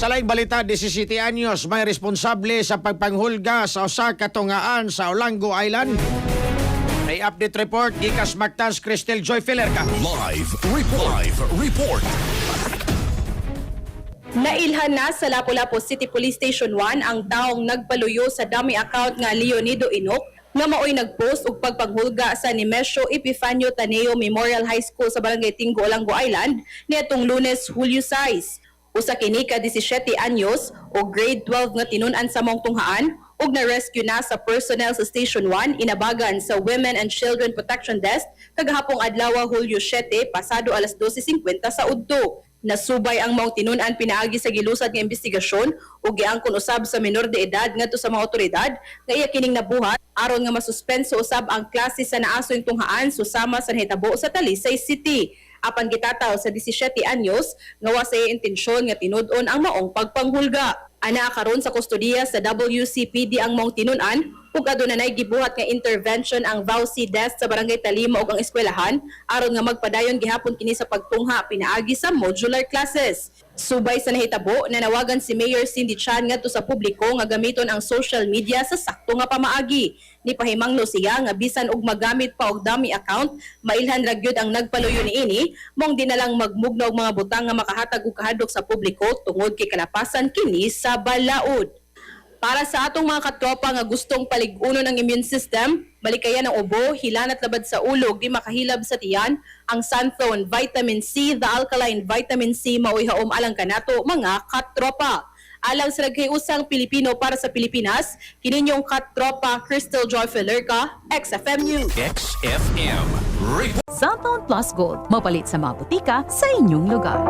Sa laing balita, 17 anyos may responsable sa pagpanghulga sa usa ka tungaan sa Olango Island. May update report gikas Mactans Cristel Joy Filerca. Live report. Nailhan na sa Lapu-Lapu City Police Station 1 ang taong nagpaluyo sa dummy account nga Leonido Inok nga maoy nagpost og pagpanghulga sa Nemesio Epifanio Taneo Memorial High School sa Barangay Tinggo, Olango Island niadtong Lunes, Hulyo 6. Usa kini ka 17 anyos o grade 12 nga tinun-an sa mong tunghaan ug na-rescue na sa personnel sa Station 1 inabagan sa Women and Children Protection Desk kagahapong adlaw Hulyo 7 pasado alas 12:50 sa udto. Nasubay ang mga tinun-an pinaagi sa gilusad nga investigasyon ug giangkon usab sa menor de edad ngadto sa mga otoridad nga iya kining nabuhat aron nga masuspenso usab ang klase sa naasoy tunghaan susama sa nahitabo sa Talisay City. Apan gitataw sa 17 anyos nga wa say intensyon nga tinud-on ang maong pagpanghulga. Ana karon sa kustodiya sa WCPD ang mong tinun-an ug adunay gibuhat nga intervention ang VAUC desk sa Barangay Talima ug ang eskwelahan aron nga magpadayon gihapon kini sa pagtungha pinaagi sa modular classes. Subay sa nahitabo, nanawagan si Mayor Cindy Chan ngadto sa publiko nga gamiton ang social media sa sakto nga pamaagi. Ni pahimangno siya nga bisan og magamit pa og dummy account, mailhan ra gyud ang nagpaluyo niini, mong dinalang magmugna og mga butang nga makahatag og kahadlok sa publiko tungod kay kalapasan kini sa balaod. Para sa atong mga katropa nga gustong palig-unon ang immune system, malikayan ang ubo, hilan at labad sa ulo, di makahilab sa tiyan, ang Sunthone Vitamin C, the alkaline vitamin C, maoy haom alang kanato mga katropa. Alang sa nagkayusang Pilipino para sa Pilipinas, kininyong katropa Cristel Joy Filerca, XFM News. XFM report. Sunthone Plus Gold, mapalit sa mga butika sa inyong lugar.